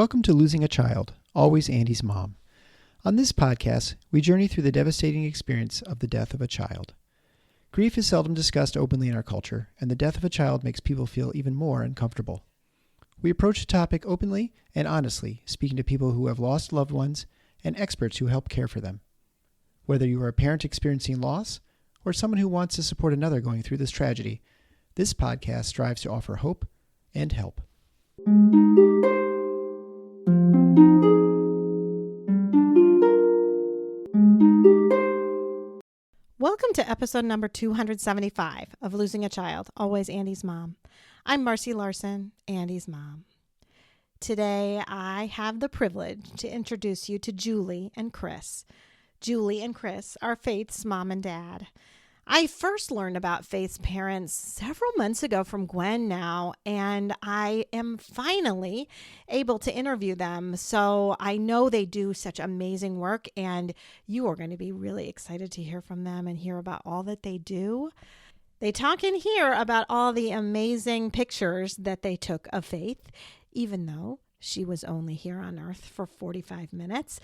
Welcome to Losing a Child, Always Andy's Mom. On this podcast, we journey through the devastating experience of the death of a child. Grief is seldom discussed openly in our culture, and the death of a child makes people feel even more uncomfortable. We approach the topic openly and honestly, speaking to people who have lost loved ones and experts who help care for them. Whether you are a parent experiencing loss or someone who wants to support another going through this tragedy, this podcast strives to offer hope and help. Welcome to episode number 275 of Losing a Child, Always Andy's Mom. I'm Marcy Larson, Andy's mom. Today, I have the privilege to introduce you to Julie and Chris. Julie and Chris are Faith's mom and dad. I first learned about Faith's parents several months ago from Gwen now, and I am finally able to interview them. So I know they do such amazing work, and you are going to be really excited to hear from them and hear about all that they do. They talk in here about all the amazing pictures that they took of Faith, even though she was only here on Earth for 45 minutes.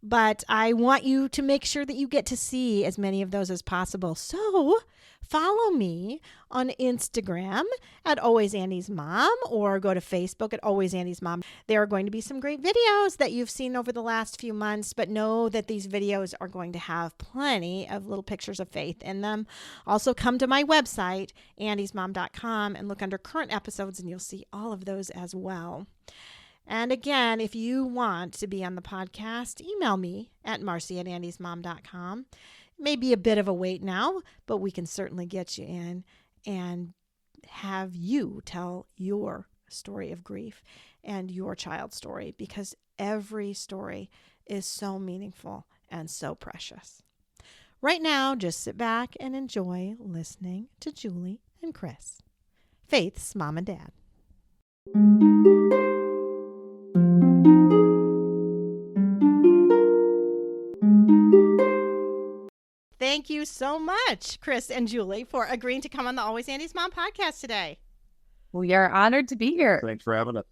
But I want you to make sure that you get to see as many of those as possible. So follow me on Instagram at Always Andy's Mom, or go to Facebook at Always Andy's Mom. There are going to be some great videos that you've seen over the last few months, but know that these videos are going to have plenty of little pictures of Faith in them. Also, come to my website, andysmom.com, and look under current episodes, and you'll see all of those as well. And again, if you want to be on the podcast, email me at marcy@andysmom.com. It may be a bit of a wait now, but we can certainly get you in and have you tell your story of grief and your child's story, because every story is so meaningful and so precious. Right now, just sit back and enjoy listening to Julie and Chris, Faith's mom and dad. Thank you so much, Chris and Julie, for agreeing to come on the Always Andy's Mom podcast today. We are honored to be here. Thanks for having us.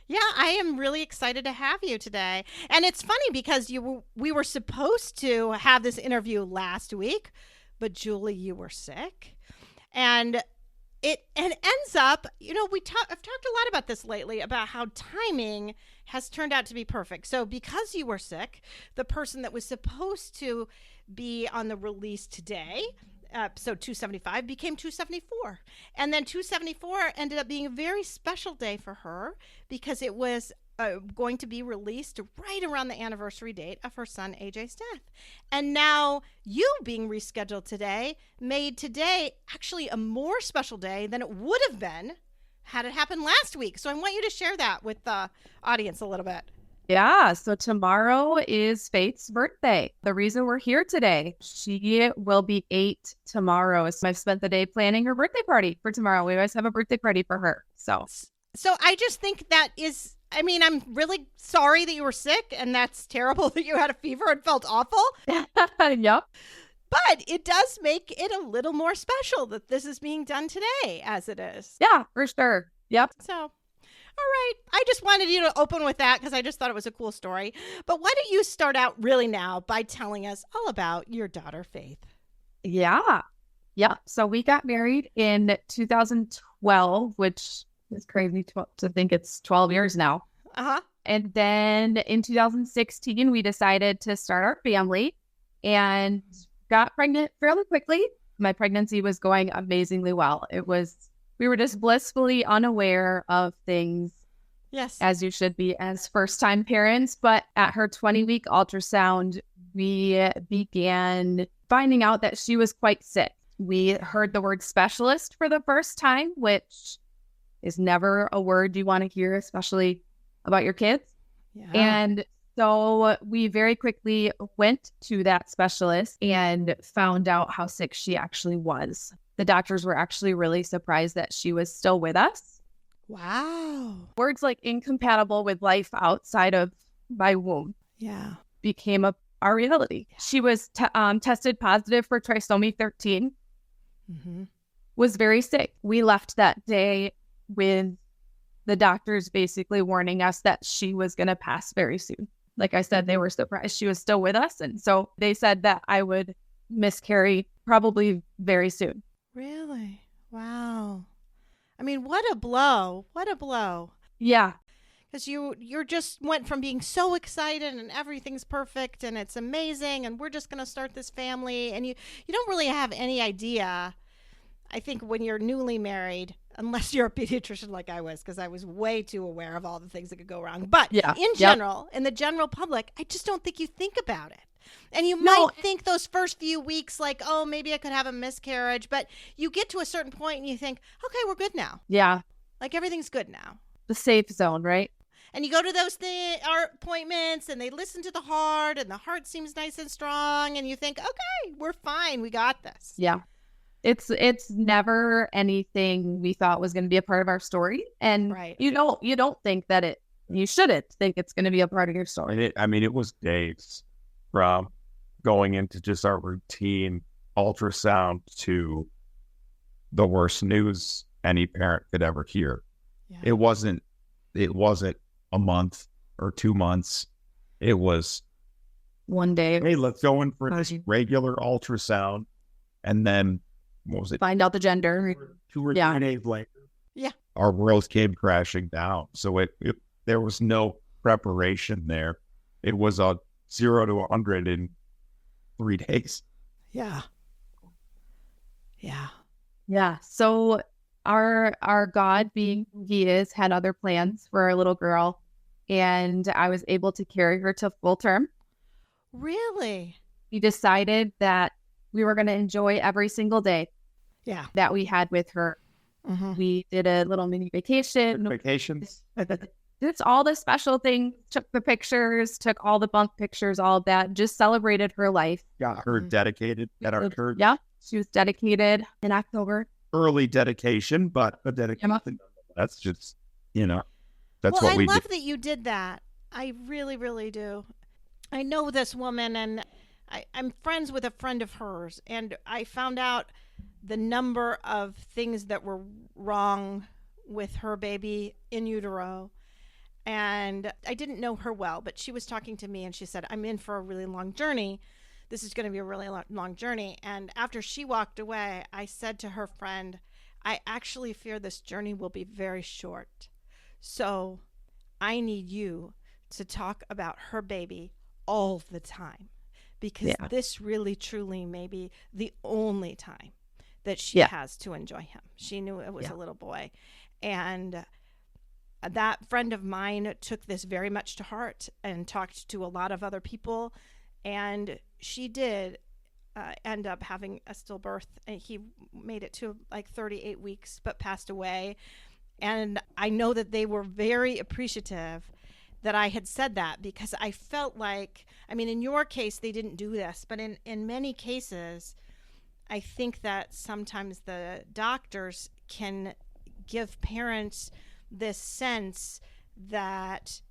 Yeah, I am really excited to have you today. And it's funny because we were supposed to have this interview last week, but Julie, you were sick. And it ends up, I've talked a lot about this lately, about how timing has turned out to be perfect. So because you were sick, the person that was supposed to be on the release today, episode 275, became 274. And then 274 ended up being a very special day for her because it was going to be released right around the anniversary date of her son AJ's death. And now you being rescheduled today made today actually a more special day than it would have been had it happened last week. So I want you to share that with the audience a little bit. Yeah, so tomorrow is Faith's birthday. The reason we're here today, she will be 8 tomorrow. So I've spent the day planning her birthday party for tomorrow. We always have a birthday party for her. So I just think that is, I'm really sorry that you were sick, and that's terrible that you had a fever and felt awful. Yep. But it does make it a little more special that this is being done today as it is. Yeah, for sure. Yep. So, all right. I just wanted you to open with that because I just thought it was a cool story. But why don't you start out really now by telling us all about your daughter, Faith? Yeah. So we got married in 2012, which is crazy to think it's 12 years now. Uh-huh. And then in 2016, we decided to start our family and got pregnant fairly quickly. My pregnancy was going amazingly well. We were just blissfully unaware of things. Yes. As you should be as first-time parents. But at her 20-week ultrasound, we began finding out that she was quite sick. We heard the word specialist for the first time, which is never a word you want to hear, especially about your kids. Yeah. And so we very quickly went to that specialist and found out how sick she actually was. The doctors were actually really surprised that she was still with us. Wow. Words like incompatible with life outside of my womb became our reality. She was tested positive for trisomy 13, was very sick. We left that day with the doctors basically warning us that she was going to pass very soon. Like I said, they were surprised she was still with us. And so they said that I would miscarry probably very soon. Really? Wow. I mean, what a blow. What a blow. Yeah. Because you're just went from being so excited and everything's perfect and it's amazing and we're just going to start this family. And you don't really have any idea, I think, when you're newly married, unless you're a pediatrician like I was, because I was way too aware of all the things that could go wrong. But in general, in the general public, I just don't think you think about it. And you might think those first few weeks like, oh, maybe I could have a miscarriage. But you get to a certain point and you think, okay, we're good now. Yeah. Like everything's good now. The safe zone, right? And you go to those appointments and they listen to the heart and the heart seems nice and strong. And you think, okay, we're fine. We got this. Yeah. It's never anything we thought was going to be a part of our story. And you don't think that you shouldn't think it's going to be a part of your story. It was days from going into just our routine ultrasound to the worst news any parent could ever hear. Yeah. It wasn't a month or 2 months. It was one day. Hey, let's go in for this regular ultrasound. And then, what was it? Find out the gender. 2 or 3 days later. Yeah. Our world came crashing down. So there was no preparation there. It was a 0 to 100 in 3 days. Yeah. Yeah. Yeah. So our God, being who he is, had other plans for our little girl. And I was able to carry her to full term. Really? We decided that we were going to enjoy every single day that we had with her. Mm-hmm. We did a little mini vacation. Vacations. It's all the special things, took the pictures, took all the bunk pictures, all of that, just celebrated her life. Got her dedicated at our church. Yeah, she was dedicated in October. Early dedication, but a dedication. That's just, that's what we do. I love that you did that. I really, really do. I know this woman, and I'm friends with a friend of hers, and I found out the number of things that were wrong with her baby in utero. And I didn't know her well, but she was talking to me and she said, I'm in for a really long journey. This is going to be a really long journey. And after she walked away, I said to her friend, I actually fear this journey will be very short. So I need you to talk about her baby all the time, because this really, truly may be the only time that she has to enjoy him. She knew it was a little boy. And that friend of mine took this very much to heart and talked to a lot of other people. And she did end up having a stillbirth. He made it to like 38 weeks, but passed away. And I know that they were very appreciative that I had said that, because I felt like, in your case, they didn't do this, but in many cases, I think that sometimes the doctors can give parents this sense that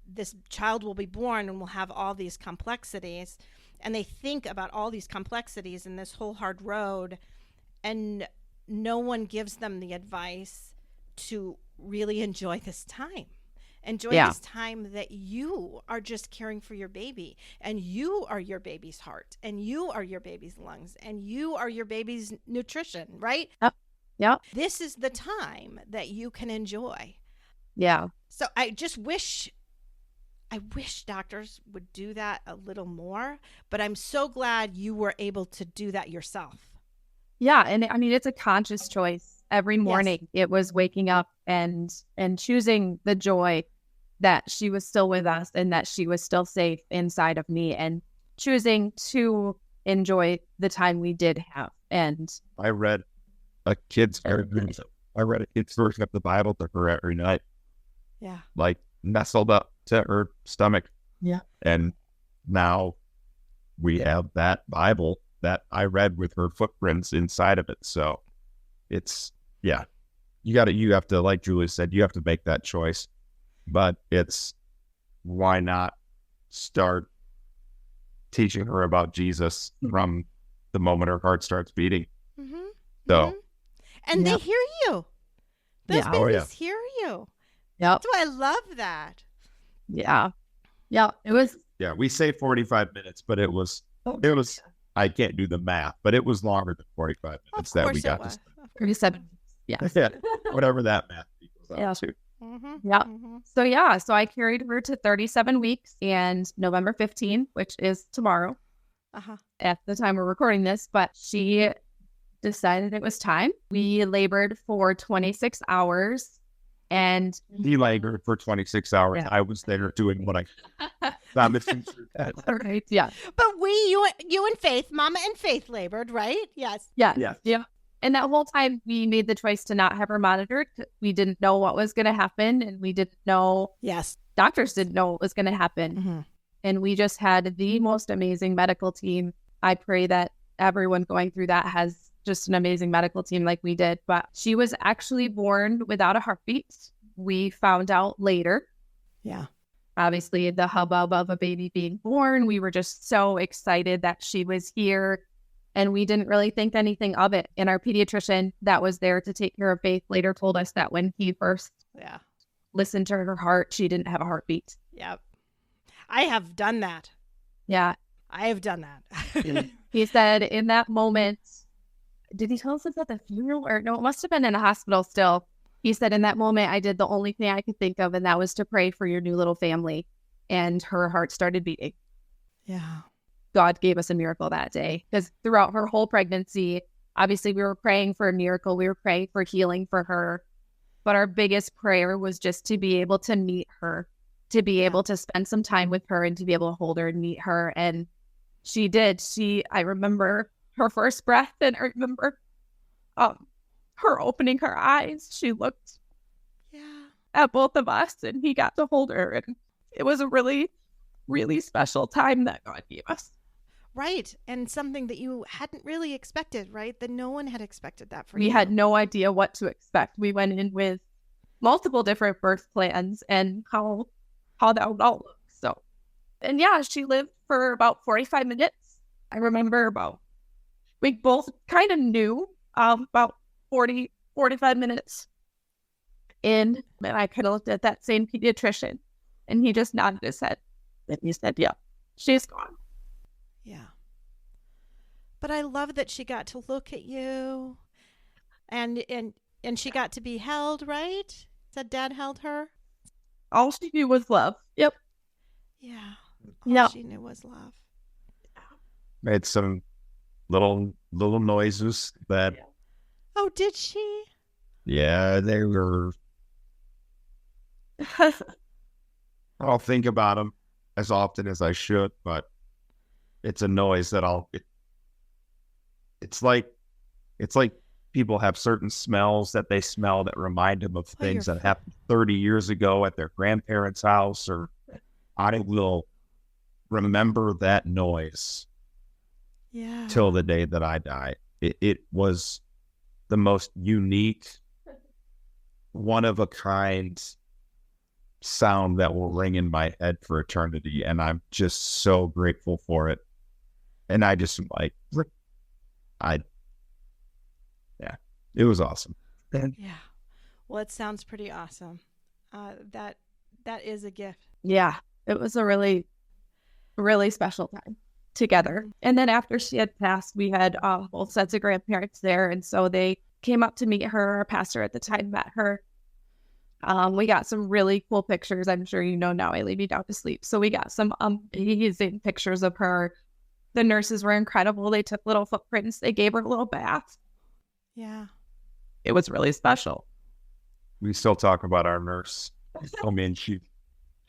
this child will be born and will have all these complexities, and they think about all these complexities in this whole hard road, and no one gives them the advice to really enjoy this time. Enjoy this time that you are just caring for your baby, and you are your baby's heart, and you are your baby's lungs, and you are your baby's nutrition, right? Yeah. This is the time that you can enjoy. Yeah. So I wish doctors would do that a little more, but I'm so glad you were able to do that yourself. Yeah. And it's a conscious choice. Every morning it was waking up and choosing the joy that she was still with us and that she was still safe inside of me, and choosing to enjoy the time we did have. And I read a kid's version of the Bible to her every night. Yeah. Like nestled up to her stomach. Yeah. And now we have that Bible that I read with her footprints inside of it. So it's, you have to, like Julie said, you have to make that choice. But it's, why not start teaching her about Jesus from the moment her heart starts beating? Mm-hmm. So, and they hear you. Those babies hear you. Yep. So I love that. Yeah. Yeah. It was. Yeah, we say 45 minutes, but it was, I can't do the math, but it was longer than 45 minutes that we got to spend. 37. Yeah. Yeah, whatever that math equals out Yeah. to. Yeah. So I carried her to 37 weeks, and November 15, which is tomorrow at the time we're recording this, but she decided it was time. We labored for 26 hours, and He labored for 26 hours. Yeah. I was there doing what I not missing through that. right. Yeah. But you and Faith, Mama and Faith labored, right? Yes. Yeah. Yeah. Yeah. And that whole time we made the choice to not have her monitored. We didn't know what was going to happen, and we didn't know, Yes. doctors didn't know what was going to happen. And we just had the most amazing medical team. I pray that everyone going through that has just an amazing medical team like we did. But she was actually born without a heartbeat. We found out later. Yeah. Obviously, the hubbub of a baby being born, we were just so excited that she was here. And we didn't really think anything of it. And our pediatrician that was there to take care of Faith later told us that when he first listened to her heart, she didn't have a heartbeat. Yep. I have done that. Yeah. I have done that. He said in that moment, did he tell us this at the funeral? Or no, it must have been in a hospital still. He said in that moment, I did the only thing I could think of, and that was to pray for your new little family. And her heart started beating. Yeah. God gave us a miracle that day, because throughout her whole pregnancy, obviously we were praying for a miracle. We were praying for healing for her. But our biggest prayer was just to be able to meet her, to be able to spend some time with her, and to be able to hold her and meet her. And she did. I remember her first breath, and I remember her opening her eyes. She looked at both of us, and he got to hold her. And it was a really, really special time that God gave us. Right. And something that you hadn't really expected, right? That no one had expected that for you. We had no idea what to expect. We went in with multiple different birth plans and how that would all look. So, and yeah, she lived for about 45 minutes. I remember we both kind of knew about 45 minutes in, and I kind of looked at that same pediatrician, and he just nodded his head. And he said, yeah, she's gone. Yeah. But I love that she got to look at you and she got to be held, right? Said Dad held her? All she knew was love. Yep. Yeah. All she knew was love. Made some little noises that. Oh, did she? Yeah, they were. I'll think about them as often as I should, but it's a noise that it's like people have certain smells that they smell that remind them of things that happened 30 years ago at their grandparents' house, or I will remember that noise till the day that I die. It was the most unique, one of a kind sound that will ring in my head for eternity, and I'm just so grateful for it. And I just it was awesome. Yeah. Well, it sounds pretty awesome. That is a gift. Yeah, it was a really, really special time together. And then after she had passed, we had both sets of grandparents there, and so they came up to meet her. Our pastor at the time met her. We got some really cool pictures. I'm sure you know now I lay me down to sleep. So we got some amazing pictures of her. The nurses were incredible. They took little footprints. They gave her a little bath. Yeah. It was really special. We still talk about our nurse. I mean, she's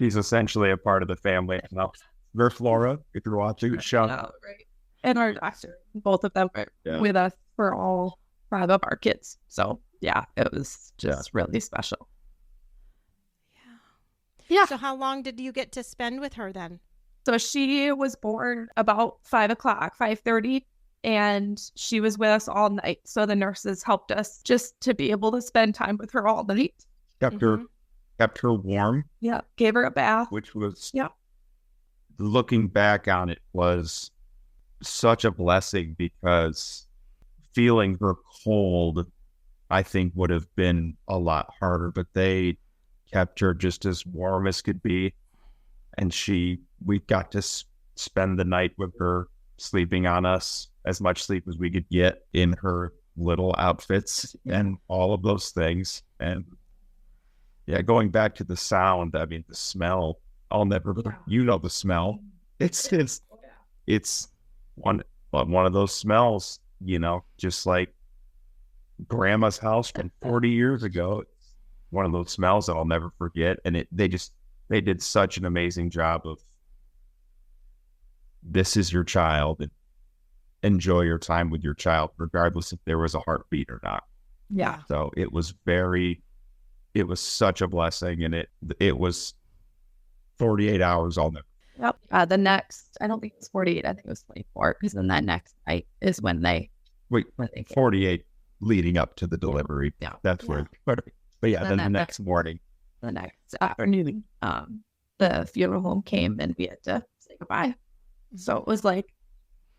essentially a part of the family now. Nurse Laura, if you're watching the show. Right. And our doctor, both of them were with us for all 5 of our kids. So yeah, it was just really special. Yeah. So how long did you get to spend with her then? So she was born about 5 o'clock, 5:30, and she was with us all night. So the nurses helped us just to be able to spend time with her all night. Kept her warm. Yeah. Gave her a bath. Which was, looking back on it, was such a blessing, because feeling her cold, I think, would have been a lot harder. But they kept her just as warm as could be. And we got to spend the night with her, sleeping on us, as much sleep as we could get in her little outfits and all of those things. And yeah, going back to the sound, I mean, the smell, I'll never, the smell. It's one of those smells, just like grandma's house from 40 years ago. It's one of those smells that I'll never forget. And they did such an amazing job of, this is your child, and enjoy your time with your child, regardless if there was a heartbeat or not. Yeah. So it was such a blessing, and it was 48 hours all night. Yep. I don't think it was 48. I think it was 24, because then that next night is when they 48 leading up to the delivery. Yeah. That's where, but yeah, then the next morning. The next afternoon, the funeral home came and we had to say goodbye. So it was like,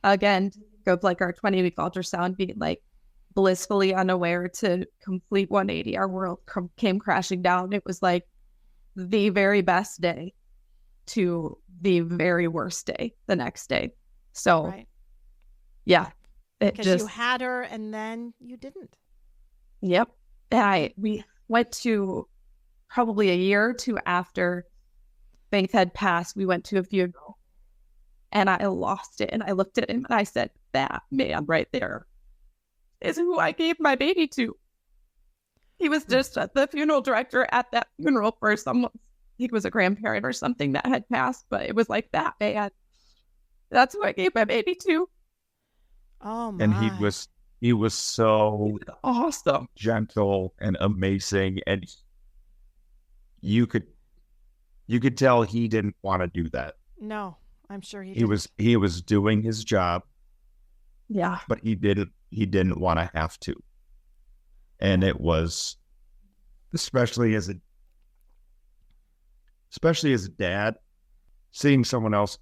again, of like our 20-week ultrasound being like blissfully unaware to complete 180. Our world came crashing down. It was like the very best day to the very worst day the next day. So, yeah. Because you had her and then you didn't. Yep. We went to probably a year or two after Faith had passed. We went to a funeral and I lost it. And I looked at him and I said, that man right there is who I gave my baby to. He was just the funeral director at that funeral for someone. He was a grandparent or something that had passed, but it was like, that man, that's who I gave my baby to. Oh my. And he was so awesome, gentle and amazing, and you could tell he didn't want to do that. No, I'm sure he didn't. He was doing his job. Yeah. But he didn't want to have to. And it was, especially as a dad, seeing someone else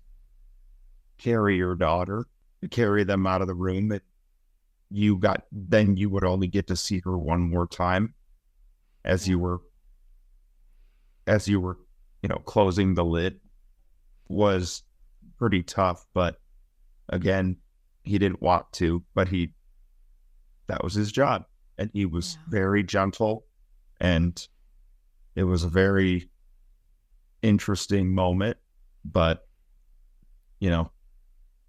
carry your daughter, carry them out of the room, that then you would only get to see her one more time as you were closing the lid, was pretty tough. But again, he didn't want to, but that was his job. And he was very gentle, and it was a very interesting moment, but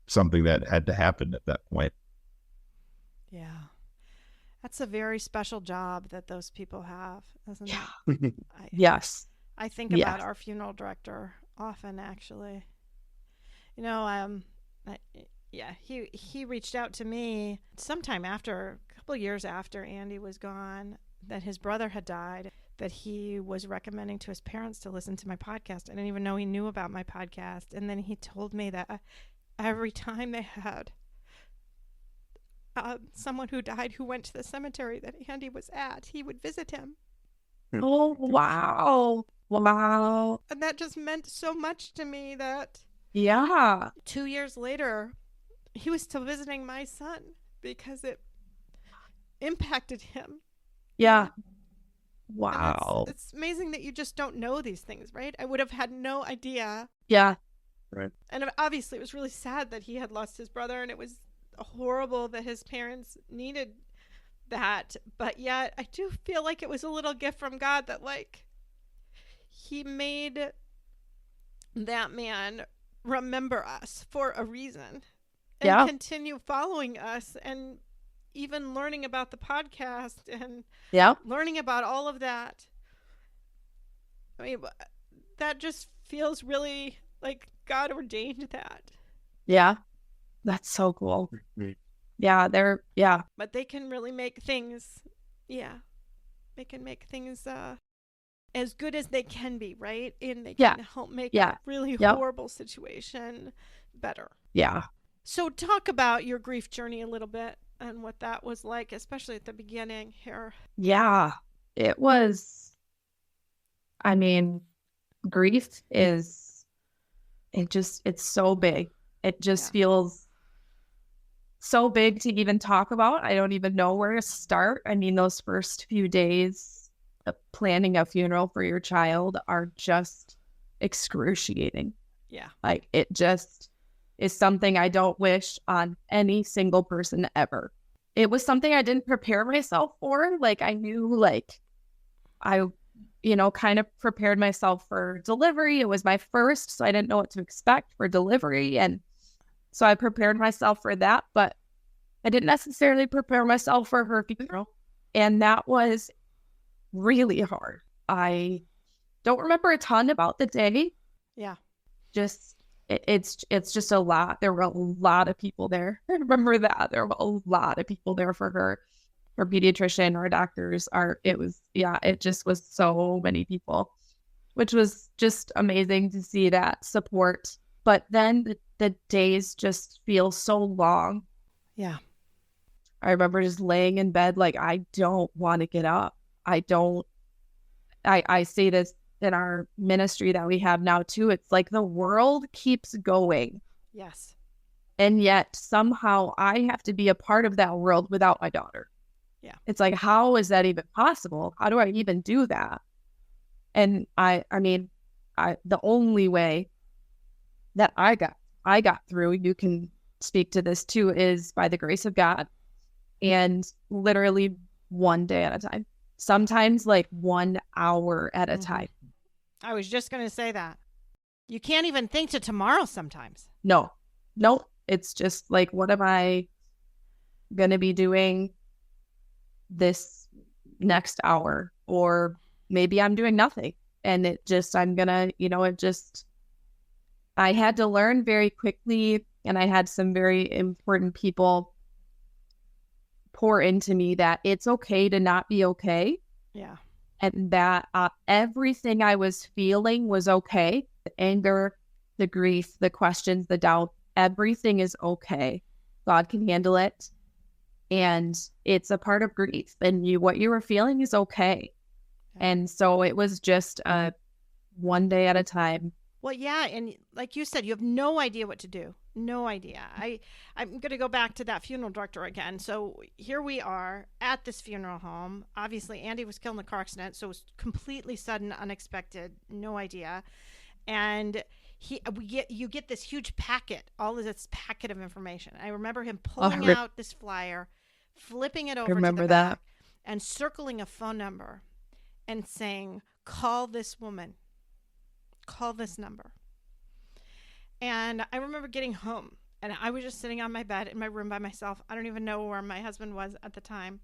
something that had to happen at that point. Yeah. That's a very special job that those people have, isn't it? Yes. I think about our funeral director often, actually. He reached out to me sometime after, a couple years after Andy was gone, that his brother had died, that he was recommending to his parents to listen to my podcast. I didn't even know he knew about my podcast. And then he told me that every time they had someone who died who went to the cemetery that Andy was at, he would visit him. Oh, wow. Wow. And that just meant so much to me that 2 years later, he was still visiting my son because it impacted him. Yeah. Wow. It's amazing that you just don't know these things, right? I would have had no idea. Yeah. Right. And obviously it was really sad that he had lost his brother, and it was horrible that his parents needed that. But yet I do feel like it was a little gift from God that, like, he made that man remember us for a reason and continue following us, and even learning about the podcast and learning about all of that. I mean, that just feels really like God ordained that. Yeah. That's so cool. Yeah, But they can really make things, they can make things as good as they can be, right? And they can help make a really horrible situation better. Yeah. So talk about your grief journey a little bit and what that was like, especially at the beginning here. Yeah, it was, I mean, grief is, it's so big. It just feels so big to even talk about. I don't even know where to start. I mean, those first few days planning a funeral for your child are just excruciating. Yeah. Like, it just is something I don't wish on any single person ever. It was something I didn't prepare myself for. Like, I knew, like, I, kind of prepared myself for delivery. It was my first, so I didn't know what to expect for delivery. And so I prepared myself for that, but I didn't necessarily prepare myself for her funeral. And that was really hard. I don't remember a ton about the day. Yeah. Just, it's just a lot. There were a lot of people there. I remember that. There were a lot of people there for her. Our pediatrician, our doctors, it just was so many people, which was just amazing to see that support. But then the days just feel so long. Yeah. I remember just laying in bed like, I don't want to get up. I say this in our ministry that we have now too. It's like the world keeps going. Yes. And yet somehow I have to be a part of that world without my daughter. Yeah. It's like, how is that even possible? How do I even do that? And I mean, the only way that I got through, you can speak to this too, is by the grace of God, and literally one day at a time, sometimes like 1 hour at a time. I was just going to say that. You can't even think to tomorrow sometimes. No, it's just like, what am I going to be doing this next hour? Or maybe I'm doing nothing. And I had to learn very quickly, and I had some very important people pour into me that it's okay to not be okay. Yeah. And that everything I was feeling was okay. The anger, the grief, the questions, the doubt, everything is okay. God can handle it. And it's a part of grief. And what you were feeling is okay. And so it was just one day at a time. Well, yeah. And like you said, you have no idea what to do. No idea. I'm going to go back to that funeral director again. So here we are at this funeral home. Obviously, Andy was killed in a car accident, so it was completely sudden, unexpected, no idea. And you get this huge packet, all of this packet of information. I remember him pulling out this flyer, flipping it over to the back, and circling a phone number and saying, call this woman, call this number. And I remember getting home, and I was just sitting on my bed in my room by myself. I don't even know where my husband was at the time.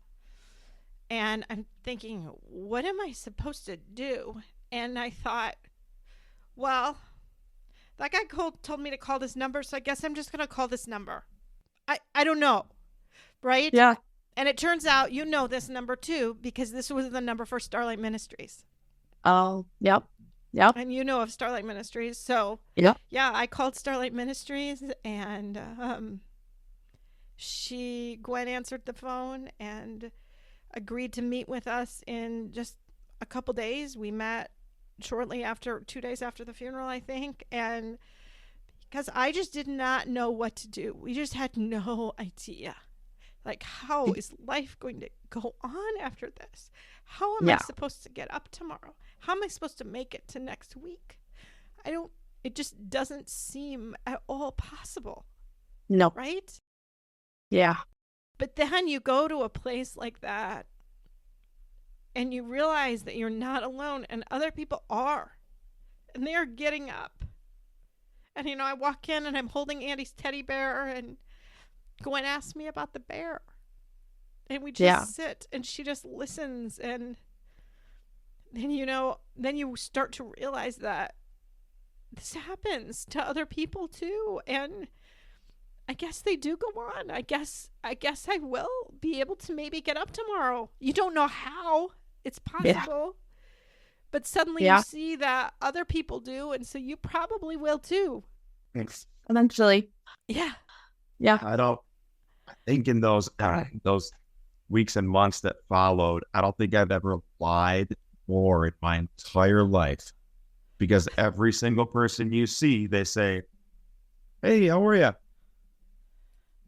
And I'm thinking, what am I supposed to do? And I thought, well, that guy told me to call this number, so I guess I'm just going to call this number. I don't know, right? Yeah. And it turns out you know this number too, because this was the number for Starlight Ministries. Oh, yep. And you know of Starlight Ministries. So, yeah, I called Starlight Ministries, and Gwen answered the phone and agreed to meet with us in just a couple days. We met shortly after, 2 days after the funeral, I think. And because I just did not know what to do. We just had no idea. Like, how is life going to go on after this? How am I supposed to get up tomorrow? How am I supposed to make it to next week? It just doesn't seem at all possible. No. Right? Yeah. But then you go to a place like that and you realize that you're not alone, and other people are. And they are getting up. And, I walk in and I'm holding Andy's teddy bear, and Gwen asks me about the bear. And we just sit, and she just listens. And then, then you start to realize that this happens to other people too. And I guess they do go on. I guess I will be able to maybe get up tomorrow. You don't know how it's possible, but suddenly you see that other people do. And so you probably will too. Thanks. Eventually. Yeah. Yeah. I think in those weeks and months that followed, I don't think I've ever lied more in my entire life, because every single person you see, they say, "Hey, how are you?"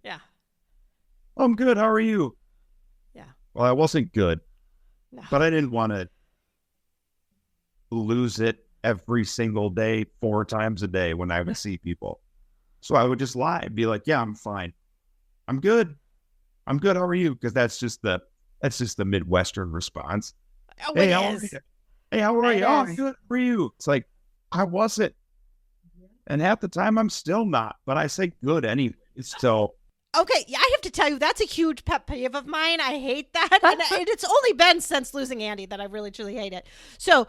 Yeah. "I'm good. How are you?" Yeah. Well, I wasn't good, No. but I didn't want to lose it every single day, 4 times a day when I would see people. So I would just lie and be like, yeah, I'm fine. I'm good. I'm good. How are you? Because that's just the Midwestern response. Oh, Hey, it how are is. you? Hey, how are It you? Oh, I'm is. good. How are you? It's like, I wasn't. And half the time I'm still not, but I say good anyway. So Okay, yeah, I have to tell you, that's a huge pet peeve of mine. I hate that. And it's only been since losing Andy that I really, truly hate it. So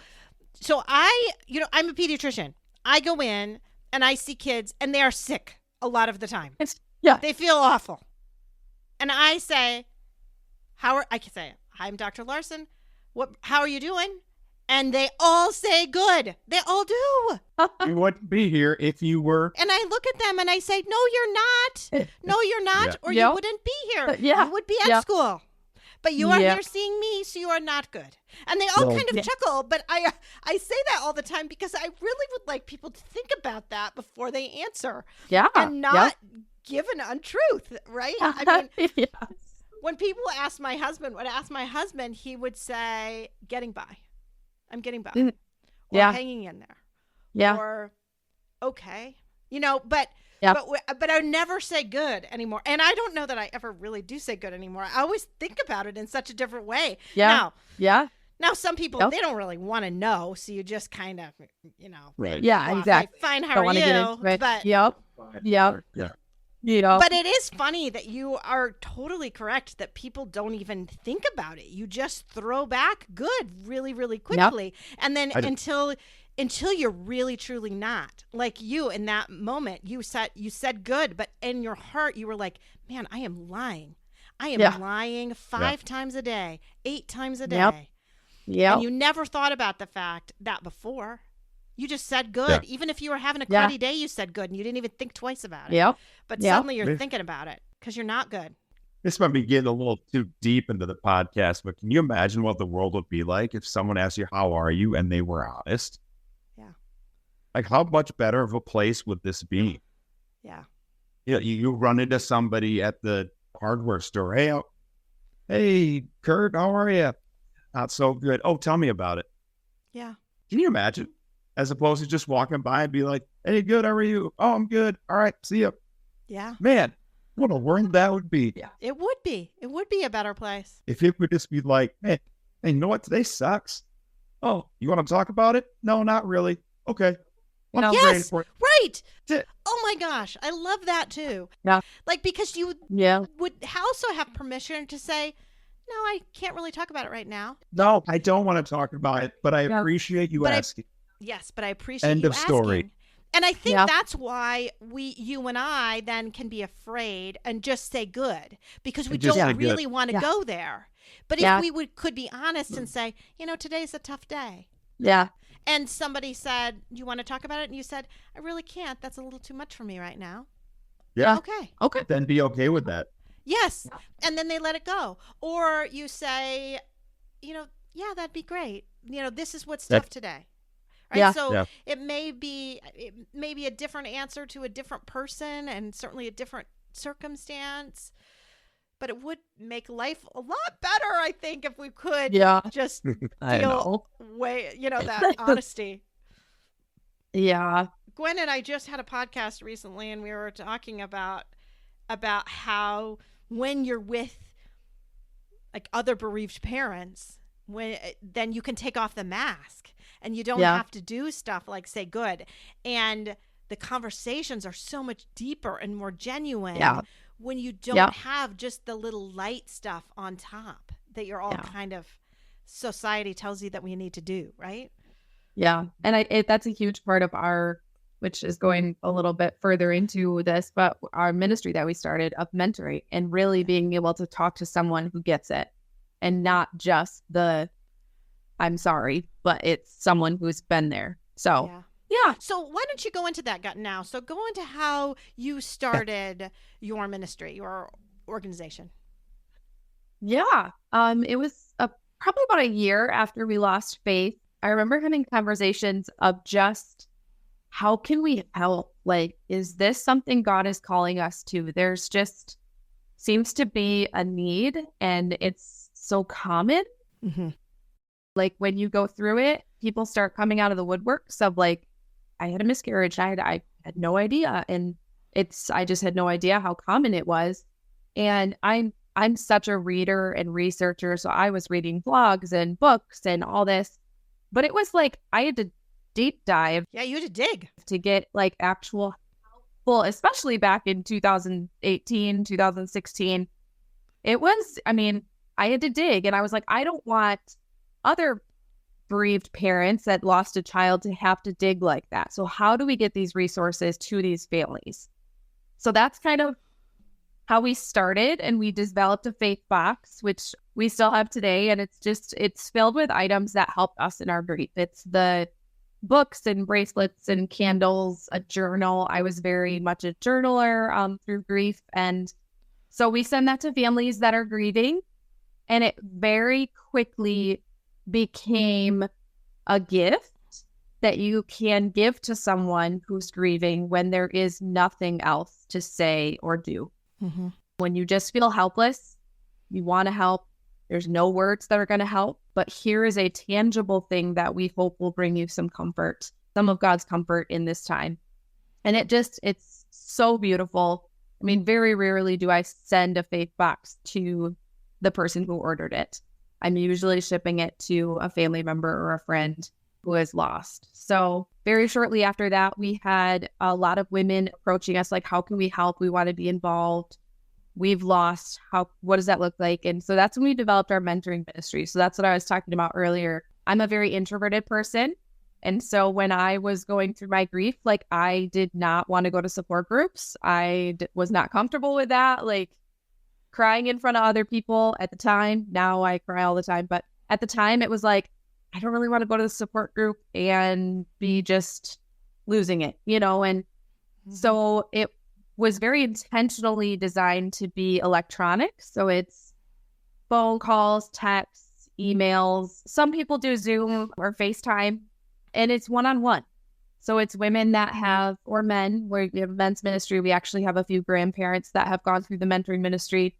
I'm a pediatrician. I go in and I see kids and they are sick a lot of the time. Yeah. They feel awful. And I say, I can say, I'm Dr. Larson. How are you doing? And they all say good. They all do. you wouldn't be here if you were. And I look at them and I say, no, you're not. No, you're not. Yeah. Or Yep. you wouldn't be here. Yeah. You would be at Yep. school. But you are Yep. here seeing me, so you are not good. And they all No. kind of Yeah. chuckle, but I say that all the time because I really would like people to think about that before they answer Yeah. and not give an untruth, right? I mean, Yeah. when people ask my husband, he would say, getting by. I'm getting by. Mm. Or Yeah. hanging in there. Yeah. Or okay. You know, but Yep. but I would never say good anymore. And I don't know that I ever really do say good anymore. I always think about it in such a different way. Yeah. Yeah. Now some people, Yep. they don't really want to know, so you just kind of, Right. Yeah. well, Exactly. Fine, how Don't are want to you? get into it. But Yep. Yep. Yeah. You know. But it is funny that you are totally correct that people don't even think about it. You just throw back good really, really quickly. And then until you're really truly not. Like you in that moment, you said good, but in your heart you were like, man, I am lying. I am lying 5 times a day, 8 times a day. Yep. Yep. And you never thought about the fact that before. You just said good. Yeah. Even if you were having a Yeah. cruddy day, you said good and you didn't even think twice about it. Yep. But Yep. suddenly you're thinking about it because you're not good. This might be getting a little too deep into the podcast, but can you imagine what the world would be like if someone asked you, how are you? And they were honest? Yeah. Like, how much better of a place would this be? Yeah. You run into somebody at the hardware store. Hey, Kurt, how are you? Not so good. Oh, tell me about it. Yeah. Can you imagine? As opposed to just walking by and be like, hey, good, how are you? Oh, I'm good. All right, see ya. Yeah. Man, what a world that would be. Yeah. It would be. It would be a better place. If it would just be like, hey, you know what? Today sucks. Oh, you want to talk about it? No, not really. Okay. Well, I'm Yes. ready for it. Right. That's it. Oh my gosh. I love that too. Yeah. Like, because you Yeah. would also have permission to say, no, I can't really talk about it right now. No, I don't want to talk about it, but I Yeah. appreciate you But asking. Yes, but I appreciate End you of story. asking. And I think Yeah. that's why you and I then can be afraid and just say good because we And just don't say good. really want to Yeah. go there. But Yeah. if we could be honest and say, today's a tough day. Yeah. And somebody said, you want to talk about it? And you said, I really can't. That's a little too much for me right now. Yeah. Okay. Okay. Then be okay with that. Yes. And then they let it go. Or you say, yeah, that'd be great. This is what's tough today. Right? Yeah. So Yeah. it may be a different answer to a different person and certainly a different circumstance. But it would make life a lot better, I think, if we could Yeah. just I feel know. that honesty. Yeah. Gwen and I just had a podcast recently, and we were talking about how when you're with like other bereaved parents, then you can take off the mask and you don't Yeah. have to do stuff like say good, and the conversations are so much deeper and more genuine Yeah. when you don't Yeah. have just the little light stuff on top that you're all Yeah. kind of society tells you that we need to do, right? Yeah. And that's a huge part of which is going a little bit further into this, but our ministry that we started of mentoring and really being able to talk to someone who gets it and not just I'm sorry, but it's someone who's been there. So, yeah. So why don't you go into that now? So go into how you started your ministry, your organization. Yeah. It was probably about a year after we lost faith. I remember having conversations of just how can we help? Like, is this something God is calling us to? There's just seems to be a need, and it's so common. Mm-hmm. Like when you go through it, people start coming out of the woodworks of like, I had a miscarriage. I had no idea. And I just had no idea how common it was. And I'm such a reader and researcher. So I was reading blogs and books and all this, but it was like, I had to deep dive. Yeah, you had to dig to get like actual helpful, especially back in 2018, 2016. It was, I mean, I had to dig, and I was like, I don't want other bereaved parents that lost a child to have to dig like that. So how do we get these resources to these families? So that's kind of how we started, and we developed a faith box, which we still have today. And it's filled with items that help us in our grief. It's the books and bracelets and candles, a journal. I was very much a journaler through grief. And so we send that to families that are grieving. And it very quickly became a gift that you can give to someone who's grieving when there is nothing else to say or do. Mm-hmm. When you just feel helpless, you want to help. There's no words that are going to help, but here is a tangible thing that we hope will bring you some comfort, some of God's comfort in this time. And it's so beautiful. I mean, very rarely do I send a faith box to the person who ordered it. I'm usually shipping it to a family member or a friend who is lost. So very shortly after that, we had a lot of women approaching us like, how can we help? We want to be involved. We've lost. What does that look like? And so that's when we developed our mentoring ministry. So that's what I was talking about earlier. I'm a very introverted person. And so when I was going through my grief, like I did not want to go to support groups. I was not comfortable with that. Like crying in front of other people at the time. Now I cry all the time. But at the time it was like, I don't really want to go to the support group and be just losing it, And so it was very intentionally designed to be electronic. So it's phone calls, texts, emails. Some people do Zoom or FaceTime, and it's one-on-one. So it's women that have, or men, where we have a men's ministry. We actually have a few grandparents that have gone through the mentoring ministry.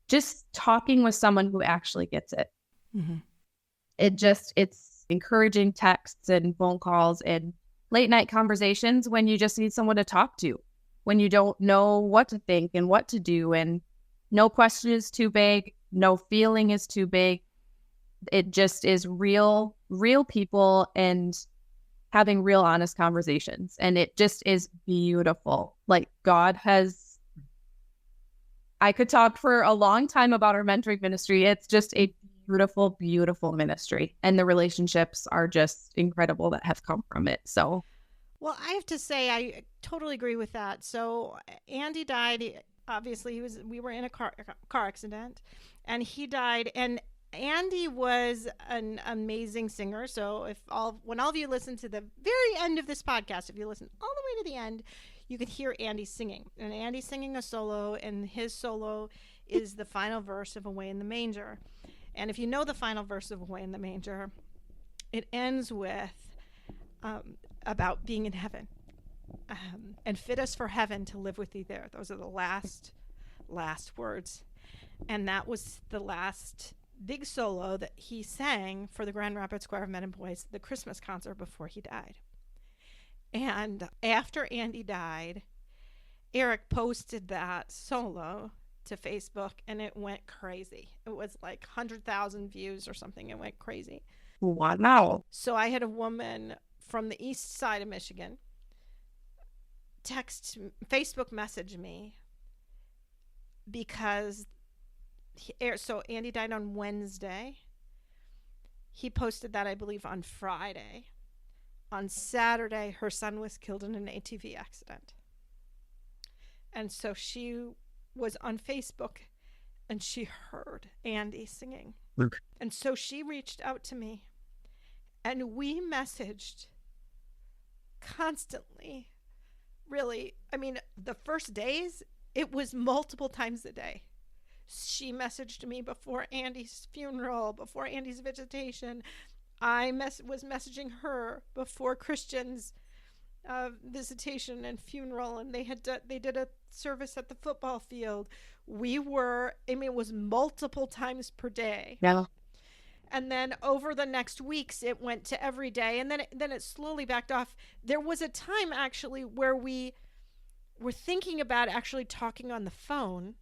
Just talking with someone who actually gets it. Mm-hmm. It's encouraging texts and phone calls and late night conversations when you just need someone to talk to, when you don't know what to think and what to do, and no question is too big, no feeling is too big. It just is real people and having real honest conversations. And it just is beautiful. Like I could talk for a long time about our mentoring ministry. It's just a beautiful, beautiful ministry. And the relationships are just incredible that have come from it. So, well, I have to say, I totally agree with that. So Andy died. Obviously, we were in a car accident, and he died. And Andy was an amazing singer. So when all of you listen to the very end of this podcast, if you listen all the way to the end, you could hear Andy singing. And Andy's singing a solo, and his solo is the final verse of Away in the Manger. And if you know the final verse of Away in the Manger, it ends with about being in heaven. And fit us for heaven to live with thee there. Those are the last words. And that was the last big solo that he sang for the Grand Rapids Choir of Men and Boys, the Christmas concert before he died. And after Andy died, Eric posted that solo to Facebook, and it went crazy. It was like 100,000 views or something. It went crazy. Wow. So I had a woman from the east side of Michigan Facebook message me because so Andy died on Wednesday. He posted that, I believe, on Friday. On Saturday, her son was killed in an ATV accident. And so she was on Facebook and she heard Andy singing. Luke. And so she reached out to me and we messaged constantly. Really, I mean, the first days, it was multiple times a day. She messaged me before Andy's funeral, before Andy's visitation. I was messaging her before Christian's visitation and funeral, and they did a service at the football field. It was multiple times per day. Yeah. And then over the next weeks, it went to every day. And then it slowly backed off. There was a time actually where we were thinking about actually talking on the phone.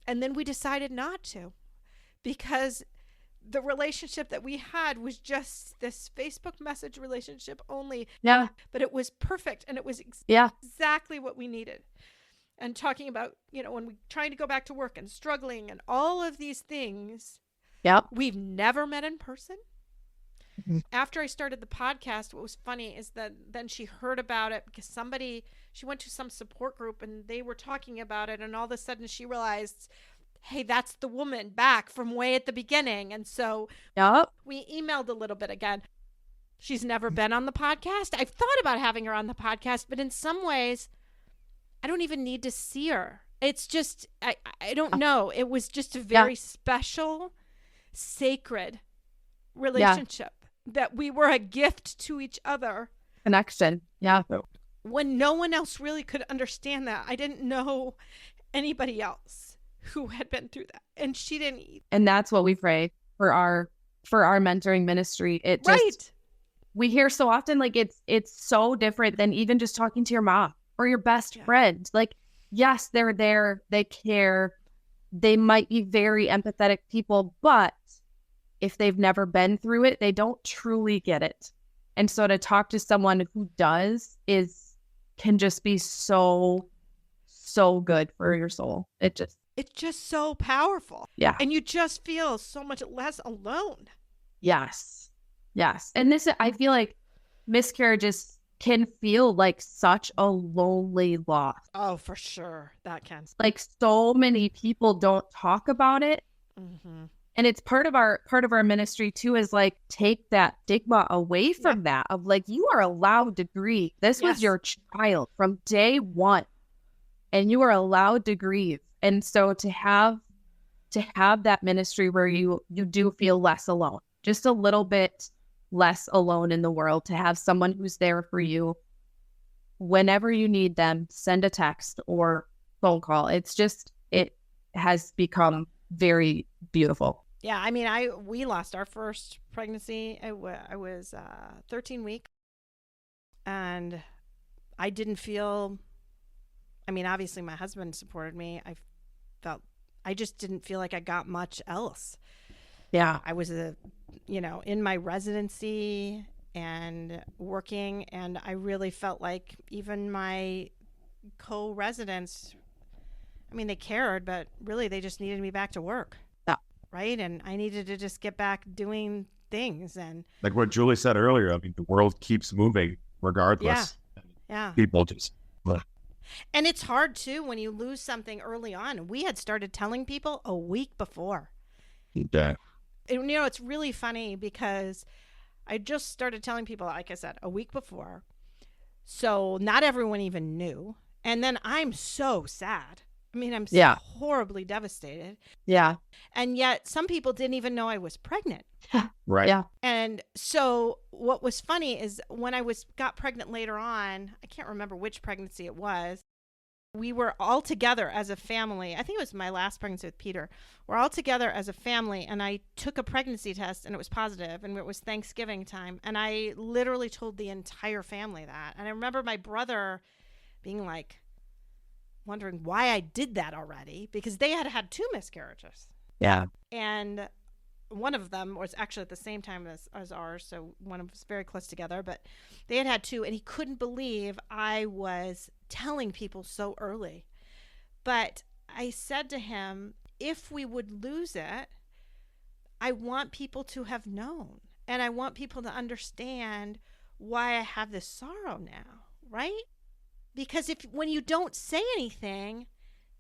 And then we decided not to, because the relationship that we had was just this Facebook message relationship only. Yeah. But it was perfect. And it was Yeah. exactly what we needed. And talking about, when we trying to go back to work and struggling and all of these things. Yep. We've never met in person. Mhm. After I started the podcast, what was funny is that then she heard about it because she went to some support group and they were talking about it. And all of a sudden she realized, hey, that's the woman back from way at the beginning. And so Yep. we emailed a little bit again. She's never been on the podcast. I've thought about having her on the podcast, but in some ways, I don't even need to see her. It's just, I don't know. It was just a very special, sacred relationship that we were a gift to each other. Connection. Yeah. When no one else really could understand that. I didn't know anybody else who had been through that. And she didn't either. And that's what we pray for our mentoring ministry. It just, Right. we hear so often, like it's so different than even just talking to your mom or your best friend. Like, yes, they're there, they care, they might be very empathetic people, but if they've never been through it, they don't truly get it. And so to talk to someone who does can just be so good for your soul. It's just so powerful. Yeah. And you just feel so much less alone. Yes. And I feel like miscarriages can feel like such a lonely loss. Oh, for sure. That can. Like so many people don't talk about it. Mm-hmm. And it's part of our ministry too, is like take that stigma away from that of like, you are allowed to grieve. This was your child from day one and you are allowed to grieve. And so to have that ministry where you do feel less alone, just a little bit less alone in the world, to have someone who's there for you whenever you need them, send a text or phone call. It has become very beautiful. Yeah, I mean, we lost our first pregnancy. I was 13 weeks, and I didn't feel. I mean, obviously, my husband supported me. I just didn't feel like I got much else. Yeah, I was in my residency and working, and I really felt like even my co-residents, I mean, they cared, but really, they just needed me back to work. Right. And I needed to just get back doing things. And like what Julie said earlier, I mean, the world keeps moving regardless. Yeah. People just. And it's hard too when you lose something early on. We had started telling people a week before. Yeah. And, it's really funny because I just started telling people, like I said, a week before. So not everyone even knew. And then I'm so sad. I mean, I'm so horribly devastated. Yeah. And yet some people didn't even know I was pregnant. Right. Yeah. And so what was funny is when I got pregnant later on, I can't remember which pregnancy it was. We were all together as a family. I think it was my last pregnancy with Peter. We're all together as a family. And I took a pregnancy test and it was positive, and it was Thanksgiving time. And I literally told the entire family that. And I remember my brother being like, wondering why I did that already, because they had 2 miscarriages. Yeah. And one of them was actually at the same time as ours, so one of us very close together, but they had 2, and he couldn't believe I was telling people so early. But I said to him, if we would lose it, I want people to have known, and I want people to understand why I have this sorrow now, right? Because when you don't say anything,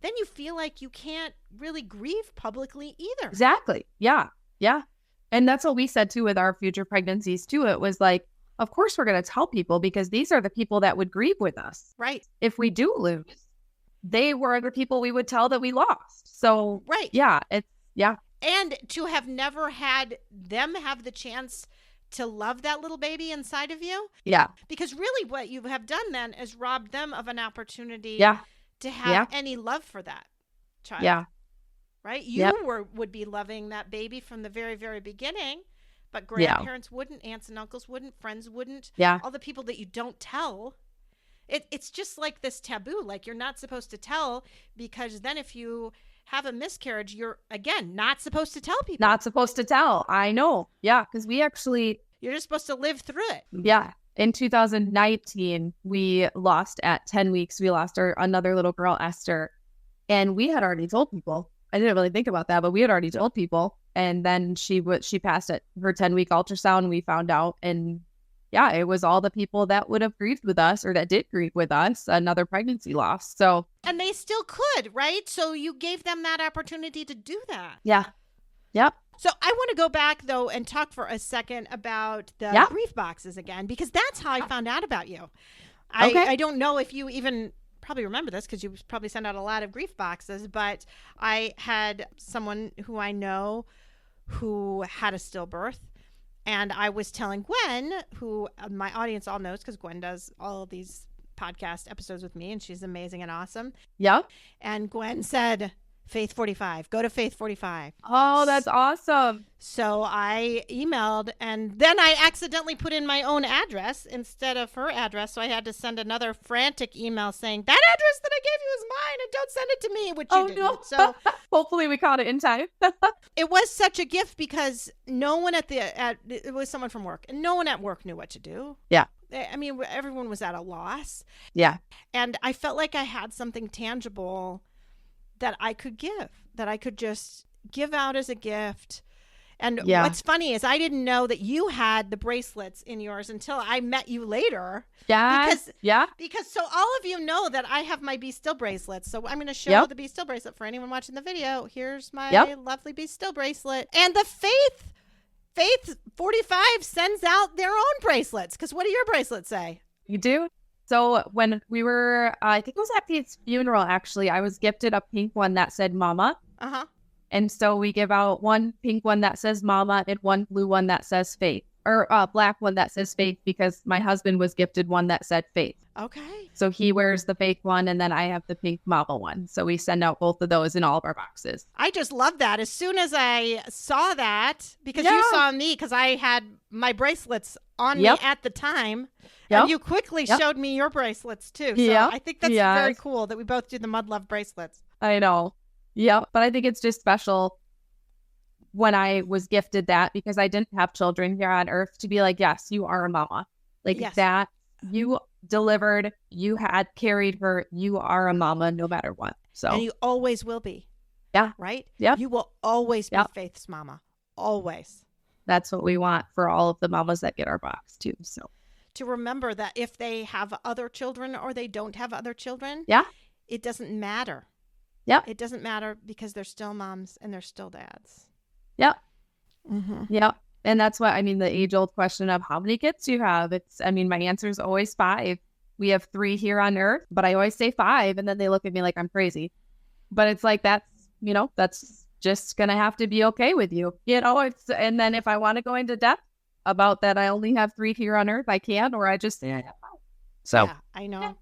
then you feel like you can't really grieve publicly either. Exactly. Yeah. Yeah. And that's what we said too with our future pregnancies too. It was like, of course we're going to tell people because these are the people that would grieve with us. Right. If we do lose, they were the people we would tell that we lost. So right. Yeah. And to have never had them have the chance to love that little baby inside of you. Yeah. Because really what you have done then is robbed them of an opportunity to have any love for that child. Yeah. right? You would be loving that baby from the very, very beginning, but grandparents wouldn't, aunts and uncles wouldn't, friends wouldn't. Yeah. All the people that you don't tell. It's just like this taboo. Like, you're not supposed to tell, because then if you have a miscarriage, you're, again, not supposed to tell people. Not supposed to tell. I know. Yeah. Because we actually... You're just supposed to live through it. Yeah. In 2019, we lost at 10 weeks. We lost another little girl, Esther. And we had already told people. I didn't really think about that, but we had already told people. And then she passed at her 10-week ultrasound. We found out. And yeah, it was all the people that would have grieved with us, or that did grieve with us, another pregnancy loss. So, and they still could, right? So you gave them that opportunity to do that. Yeah. Yep. So I want to go back, though, and talk for a second about the grief boxes again, because that's how I found out about you. I don't know if you even probably remember this, because you probably sent out a lot of grief boxes, but I had someone who I know who had a stillbirth. And I was telling Gwen, who my audience all knows, because Gwen does all of these podcast episodes with me, and she's amazing and awesome. Yeah. And Gwen said, Faith 45, go to Faith 45. Oh, that's awesome. So I emailed, and then I accidentally put in my own address instead of her address. So I had to send another frantic email saying, that address that I gave you is mine, and don't send it to me, which you didn't. No. So hopefully we caught it in time. it was such a gift, because no one it was someone from work, and no one at work knew what to do. Yeah. I mean, everyone was at a loss. Yeah. And I felt like I had something tangible that I could give, that I could just give out as a gift. And what's funny is I didn't know that you had the bracelets in yours until I met you later. Yeah. Because so all of you know that I have my Be Still bracelets. So I'm going to show the Be Still bracelet for anyone watching the video. Here's my lovely Be Still bracelet. And the Faith 45 sends out their own bracelets. Because what do your bracelets say? You do? So when we were, I think it was at Pete's funeral, actually, I was gifted a pink one that said Mama. Uh-huh. And so we give out one pink one that says Mama and one blue one that says Faith. Or a black one that says Faith, because my husband was gifted one that said Faith. Okay. So he wears the Faith one, and then I have the pink Mama one. So we send out both of those in all of our boxes. I just love that. As soon as I saw that, because you saw me, because I had my bracelets on me at the time. And you quickly showed me your bracelets too. So I think that's very cool that we both do the Mud Love bracelets. I know. Yeah. But I think it's just special when I was gifted that, because I didn't have children here on earth, to be like, yes, you are a mama. Like that, you delivered, you had carried her, you are a mama no matter what. So, and you always will be. Yeah. Right? Yeah. You will always be Faith's mama. Always. That's what we want for all of the mamas that get our box too. So, to remember that if they have other children or they don't have other children, it doesn't matter. Yeah. It doesn't matter, because they're still moms and they're still dads. Yeah. Mm-hmm. Yeah. And that's what, I mean, the age-old question of how many kids do you have? My answer is always 5. We have 3 here on earth, but I always say 5, and then they look at me like I'm crazy. But it's like, that's just going to have to be okay with you. And then if I want to go into depth about that, I only have 3 here on earth, I can, or I just say I have 5. So yeah, I know.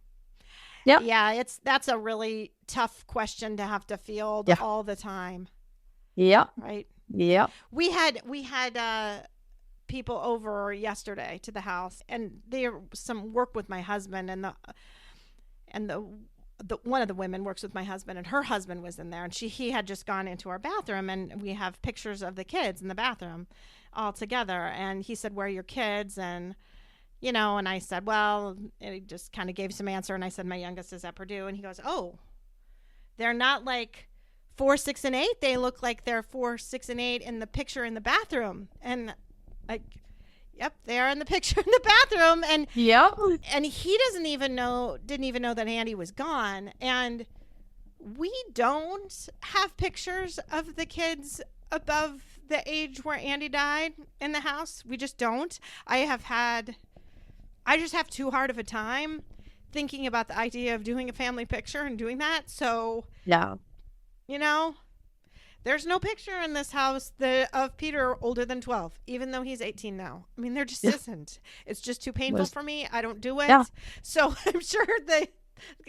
Yeah. That's a really tough question to have to field all the time. Yeah. Right. Yeah. We had people over yesterday to the house, and there was some work with my husband, and the one of the women works with my husband, and her husband was in there, and he had just gone into our bathroom, and we have pictures of the kids in the bathroom all together. And he said, "Where are your kids?" And and I said, well, and he just kind of gave some answer. And I said, my youngest is at Purdue. And he goes, oh, they're not like 4, 6, and 8. They look like they're 4, 6, and 8 in the picture in the bathroom. And like, yep, they are in the picture in the bathroom. And and he didn't even know that Andy was gone. And we don't have pictures of the kids above the age where Andy died in the house. We just don't. I just have too hard of a time thinking about the idea of doing a family picture and doing that. So, there's no picture in this house of Peter older than 12, even though he's 18 now. I mean, there just isn't. It's just too painful for me. I don't do it. Yeah. So I'm sure the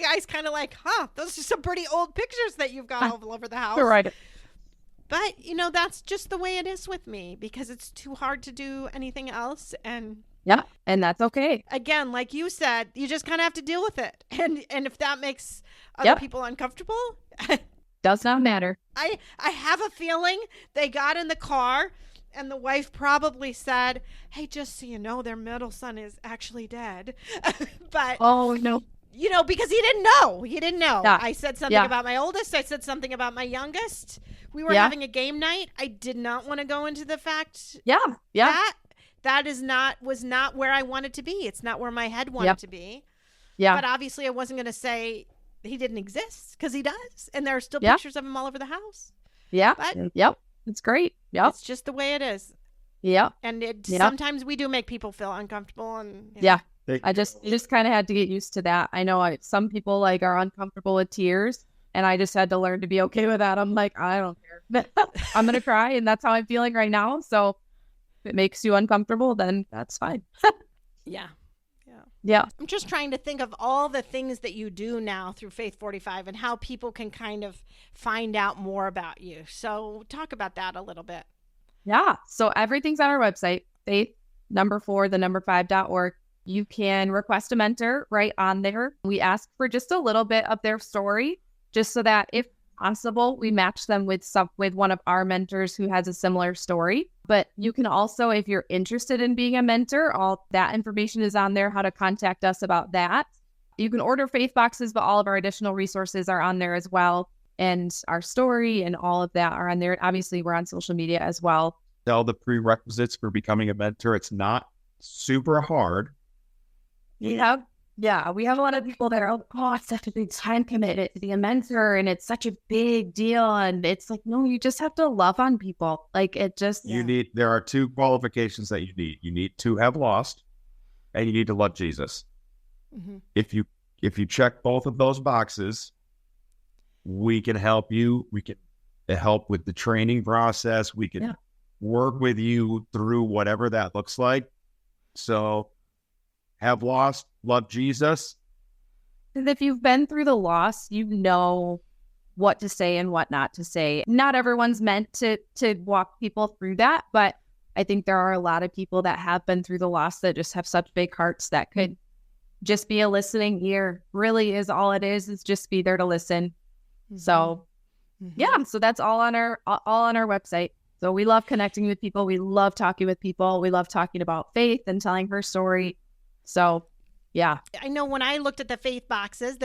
guy's kind of like, those are some pretty old pictures that you've got all over the house. Right. But, that's just the way it is with me because it's too hard to do anything else. And Yeah. And that's okay. again, like you said, you just kind of have to deal with it. And if that makes other people uncomfortable, does not matter. I have a feeling they got in the car and the wife probably said, hey, just so you know, their middle son is actually dead. But oh, no. Because he didn't know. Yeah. I said something about my oldest. I said something about my youngest. We were having a game night. I did not want to go into the fact that was not where I wanted to be. It's not where my head wanted to be. Yeah. But obviously I wasn't going to say he didn't exist because he does. And there are still pictures of him all over the house. Yeah. But it's great. Yep. It's just the way it is. Yeah. And sometimes we do make people feel uncomfortable. And you just kind of had to get used to that. I know some people are uncomfortable with tears, and I just had to learn to be okay with that. I'm like, I don't care. I'm going to cry, and that's how I'm feeling right now. So if it makes you uncomfortable, then that's fine. Yeah. Yeah. I'm just trying to think of all the things that you do now through Faith 45 and how people can kind of find out more about you. So talk about that a little bit. Yeah. So everything's on our website, faith4the5.org. You can request a mentor right on there. We ask for just a little bit of their story, just so that if possible, we match them with one of our mentors who has a similar story. But you can also, if you're interested in being a mentor, all that information is on there, how to contact us about that. You can order faith boxes, but all of our additional resources are on there as well. And our story and all of that are on there. Obviously, we're on social media as well. Tell the prerequisites for becoming a mentor. It's not super hard. Yeah. We have a lot of people that are, it's such a big time commitment to be a mentor, and it's such a big deal. And it's like, no, you just have to love on people. There are two qualifications that you need. You need to have lost, and you need to love Jesus. Mm-hmm. If you check both of those boxes, we can help you. We can help with the training process. We can work with you through whatever that looks like. So have lost, love Jesus. And if you've been through the loss, you know what to say and what not to say. Not everyone's meant to walk people through that, but I think there are a lot of people that have been through the loss that just have such big hearts that could just be a listening ear. Really is all it is just be there to listen. Mm-hmm. So so that's all on our website. So we love connecting with people. We love talking with people. We love talking about faith and telling her story. So, yeah. I know when I looked at the faith boxes,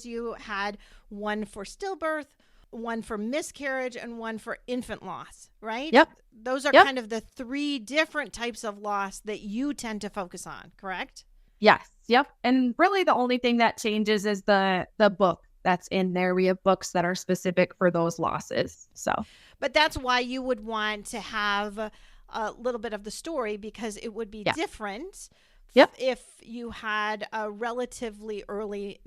you had one for stillbirth, one for miscarriage, and one for infant loss, right? Yep. Those are kind of the three different types of loss that you tend to focus on, correct? Yes. Yep. And really the only thing that changes is the book that's in there. We have books that are specific for those losses. So, but that's why you would want to have a little bit of the story, because it would be different. Yep. If you had a relatively early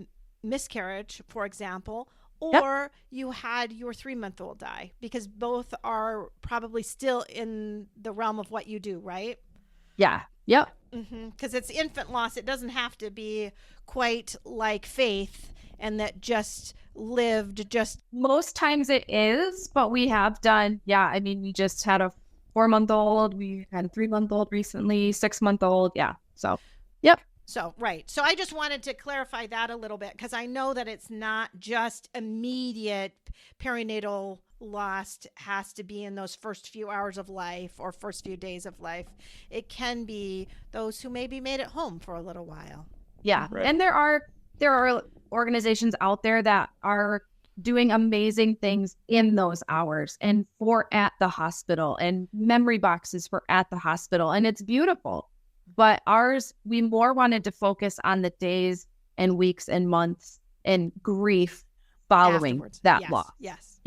miscarriage, for example, or you had your 3-month-old die, because both are probably still in the realm of what you do, right? Yeah. Yep. Because it's infant loss. It doesn't have to be quite like faith and that just lived just. Most times it is, but we have done, we just had a 4-month-old. We had a 3-month-old recently, 6-month-old. Yeah. So, yep. So, right. So I just wanted to clarify that a little bit, because I know that it's not just immediate perinatal loss has to be in those first few hours of life or first few days of life. It can be those who maybe made it home for a little while. Yeah. Right. And there are organizations out there that are doing amazing things in those hours and for at the hospital, and memory boxes for at the hospital. And it's beautiful. But ours, we more wanted to focus on the days and weeks and months and grief following that loss. Yes.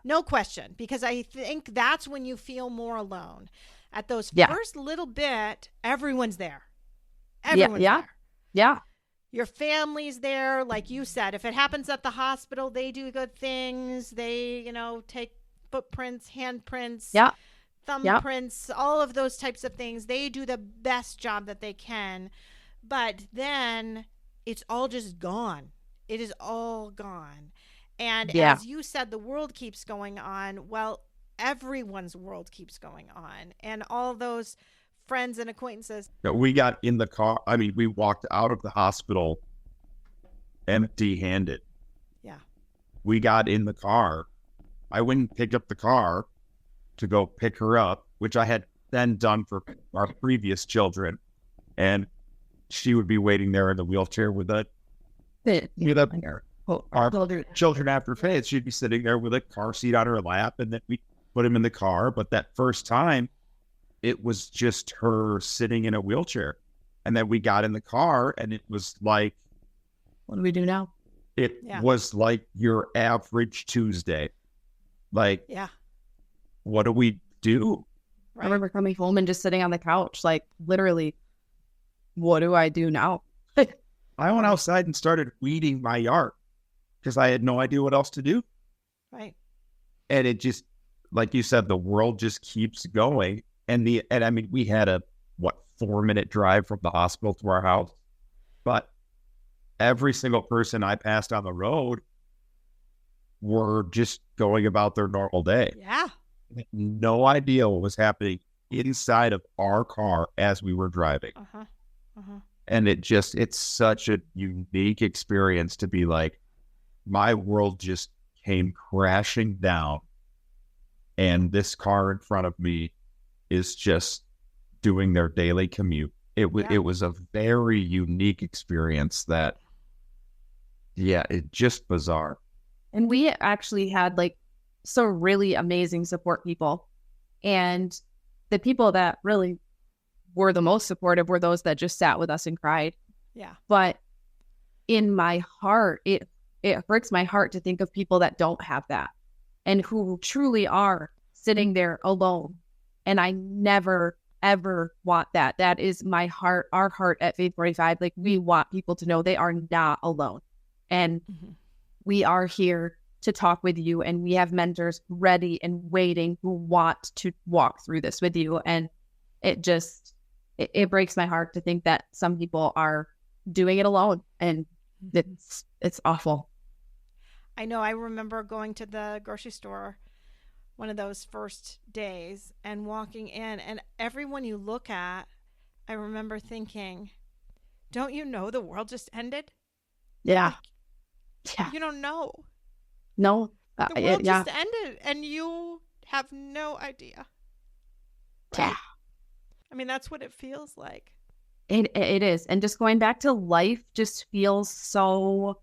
No question, because I think that's when you feel more alone. At those first little bit, everyone's there. Everyone's there. Yeah. Your family's there. Like you said, if it happens at the hospital, they do good things. They, take footprints, handprints. Yeah. Thumbprints, all of those types of things. They do the best job that they can. But then it's all just gone. It is all gone. And Yeah. as you said, the world keeps going on. Well, everyone's world keeps going on. And all those friends and acquaintances. We got in the car. I mean, we walked out of the hospital empty-handed. Yeah. We got in the car. I went and picked up the car to go pick her up, which I had then done for our previous children. And she would be waiting there in the wheelchair with our children after Faith. She'd be sitting there with a car seat on her lap, and then we put him in the car. But that first time, it was just her sitting in a wheelchair. And then we got in the car, and it was like, what do we do now? It was like your average Tuesday. Like, what do we do? Right. I remember coming home and just sitting on the couch, like literally, what do I do now? I went outside and started weeding my yard because I had no idea what else to do. Right. And it just, like you said, the world just keeps going. And I mean, we had a 4-minute drive from the hospital to our house, but every single person I passed on the road were just going about their normal day. Yeah. No idea what was happening inside of our car as we were driving. And it's such a unique experience to be like, my world just came crashing down, and this car in front of me is just doing their daily commute. It was a very unique experience that, it's just bizarre. And we actually had like some really amazing support people. And the people that really were the most supportive were those that just sat with us and cried. Yeah. But in my heart, it hurts my heart to think of people that don't have that and who truly are sitting there alone. And I never, ever want that. That is my heart, our heart at Faith 45. Like, we want people to know they are not alone. And we are here to talk with you, and we have mentors ready and waiting who want to walk through this with you. And it just, it breaks my heart to think that some people are doing it alone, and it's awful. I know. I remember going to the grocery store one of those first days and walking in, and everyone you look at, I remember thinking, don't you know the world just ended? Yeah. You don't know. No. The world just ended, and you have no idea. Right? Yeah. I mean, that's what it feels like. It is. And just going back to life just feels so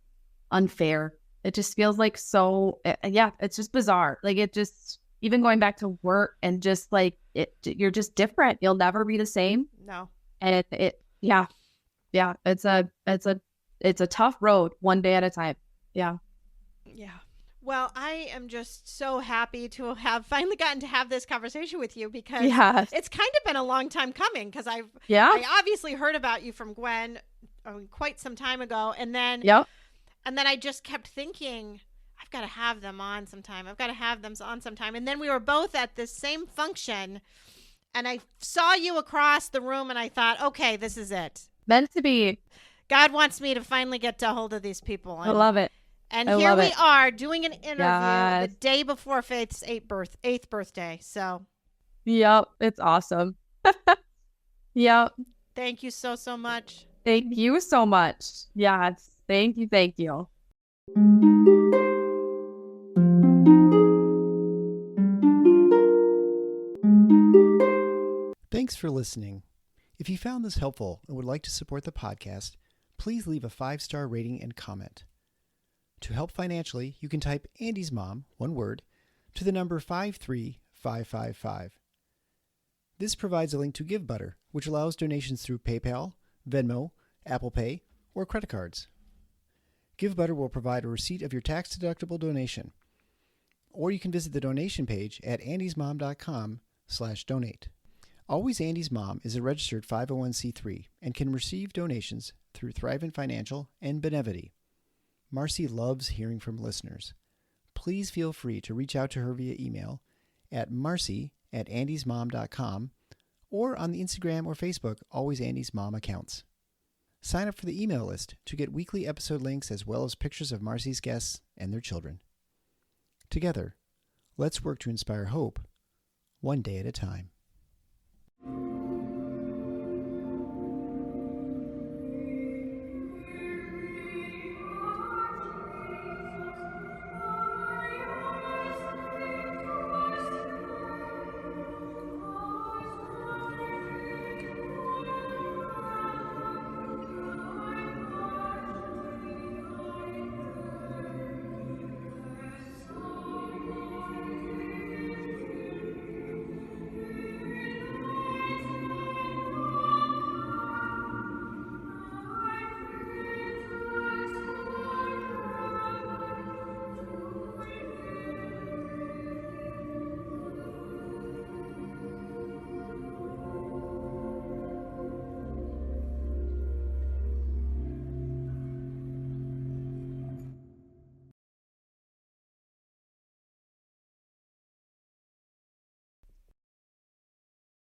unfair. It just feels like it's just bizarre. Like, it just, even going back to work and just like you're just different. You'll never be the same. No. And it's a tough road, one day at a time. Yeah. Yeah. Well, I am just so happy to have finally gotten to have this conversation with you, because it's kind of been a long time coming, because I obviously heard about you from Gwen quite some time ago. And then, and then I just kept thinking, I've got to have them on sometime. And then we were both at this same function, and I saw you across the room, and I thought, okay, this is it. Meant to be. God wants me to finally get a hold of these people. I love it. And here we are doing an interview the day before Faith's 8th birthday. So, yep, it's awesome. Yep. Thank you so much. Thank you so much. Yes. Thank you. Thanks for listening. If you found this helpful and would like to support the podcast, please leave a 5-star rating and comment. To help financially, you can type Andy's Mom, one word, to the number 53555. This provides a link to GiveButter, which allows donations through PayPal, Venmo, Apple Pay, or credit cards. GiveButter will provide a receipt of your tax-deductible donation. Or you can visit the donation page at andysmom.com/donate. Always Andy's Mom is a registered 501c3 and can receive donations through Thrivent Financial and Benevity. Marcy loves hearing from listeners. Please feel free to reach out to her via email at marcy@andysmom.com or on the Instagram or Facebook Always Andy's Mom accounts. Sign up for the email list to get weekly episode links as well as pictures of Marcy's guests and their children. Together, let's work to inspire hope, one day at a time.